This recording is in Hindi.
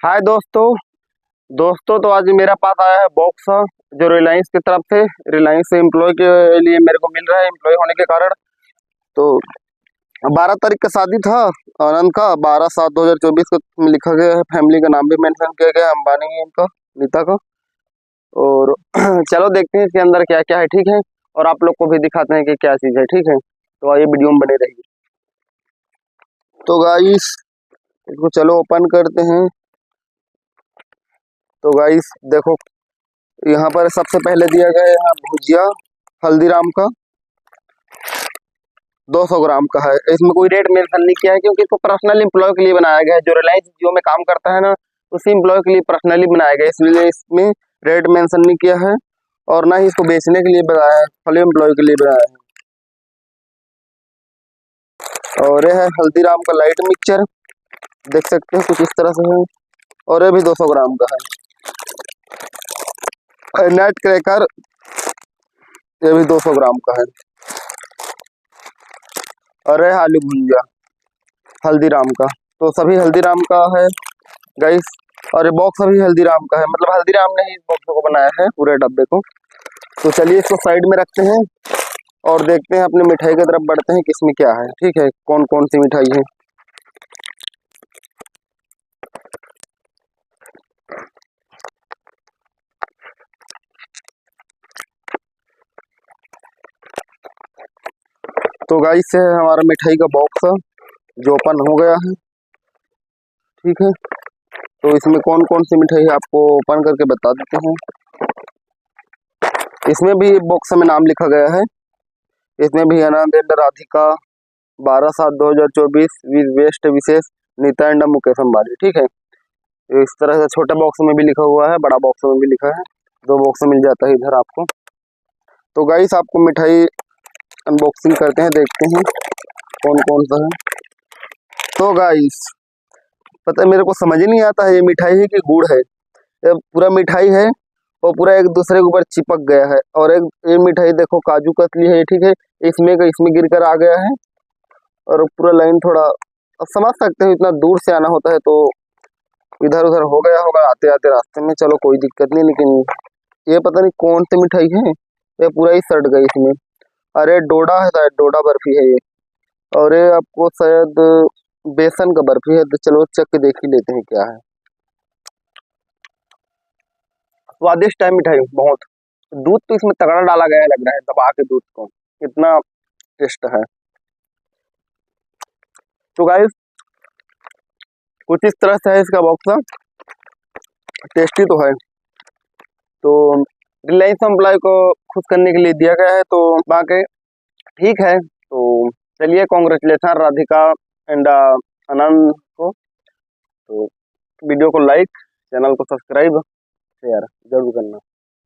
हाय दोस्तों। तो आज मेरा पास आया है बॉक्स जो रिलायंस की तरफ से रिलायंस से एम्प्लॉय के लिए मेरे को मिल रहा है एम्प्लॉय होने के कारण। तो 12 तारीख का शादी था आनंद का, 12/7/2024 को लिखा गया है। फैमिली का नाम भी मेंशन किया गया है, अंबानी है इनका, नीता का। और चलो देखते हैं इसके अंदर क्या क्या है, ठीक है। और आप लोग को भी दिखाते हैं कि क्या चीज़ है, ठीक है। तो आइए वीडियो में बने रहिए। तो गाइस इसको चलो ओपन करते हैं। तो गाइस देखो, यहाँ पर सबसे पहले दिया गया है यहाँ भुजिया हल्दीराम का 200 ग्राम का है। इसमें कोई रेट मेंशन नहीं किया है क्योंकि इसको पर्सनल एम्प्लॉय के लिए बनाया गया है। जो रिलायंस जियो में काम करता है ना, उसी एम्प्लॉय के लिए पर्सनली बनाया गया है, इसलिए इसमें रेट मेंशन नहीं किया है। और ना ही इसको बेचने के लिए बनाया है, खाली एम्प्लॉय के लिए बनाया है। और यह है हल्दीराम का लाइट मिक्सचर, देख सकते हैं कुछ इस तरह से है। और ये भी 200 ग्राम का है। नट क्रैकर ये भी 200 ग्राम का है। और यह आलू भुजिया हल्दीराम का, तो सभी हल्दीराम का है गाइस। और ये बॉक्स अभी हल्दीराम का है, मतलब हल्दीराम ने ही इस बॉक्स को बनाया है पूरे डब्बे को। तो चलिए इसको साइड में रखते हैं और देखते हैं, अपनी मिठाई की तरफ बढ़ते हैं किसमें क्या है, ठीक है। कौन कौन सी मिठाई है। तो गाइस है हमारा मिठाई का बॉक्स जो ओपन हो गया है, ठीक है। तो इसमें कौन कौन सी मिठाई है आपको ओपन करके बता देते हैं। इसमें भी बॉक्स में नाम लिखा गया है। इसमें भी Anand and Radhika 12/7/2024 with best विशेष नीता एंड मुकेश अंबानी, ठीक है। इस तरह से छोटे बॉक्स में भी लिखा हुआ है, बड़ा बॉक्स में भी लिखा है। 2 बॉक्स मिल जाता है इधर आपको। तो गाइस आपको मिठाई अनबॉक्सिंग करते हैं, देखते हैं कौन कौन सा है। तो गाइस पता है, मेरे को समझ ही नहीं आता है ये मिठाई है कि गुड़ है। ये पूरा मिठाई है और पूरा एक दूसरे के ऊपर चिपक गया है। और एक ये मिठाई देखो काजू कतली है, ठीक है। इसमें गिर कर आ गया है। और पूरा लाइन थोड़ा, अब समझ सकते हो इतना दूर से आना होता है तो इधर उधर हो गया होगा आते आते रास्ते में। चलो कोई दिक्कत नहीं, लेकिन ये पता नहीं कौन सी मिठाई है, ये पूरा ही सट गई इसमें। अरे डोडा है, शायद डोडा बर्फी है ये। और ये आपको शायद बेसन का बर्फी है। तो चलो चख के देख ही लेते हैं क्या है। स्वादिष्ट है मिठाई बहुत। दूध तो इसमें तगड़ा डाला गया है, लग रहा है दबा के दूध को, इतना टेस्ट है। तो गाइस कुछ इस तरह से है इसका बॉक्स, टेस्टी तो है। तो रिलायंस एम्प्लॉय को खुश करने के लिए दिया गया है, तो बाकी ठीक है। तो चलिए कॉन्ग्रेचुलेसन राधिका एंड आनंद को। तो वीडियो को लाइक, चैनल को सब्सक्राइब, शेयर जरूर करना।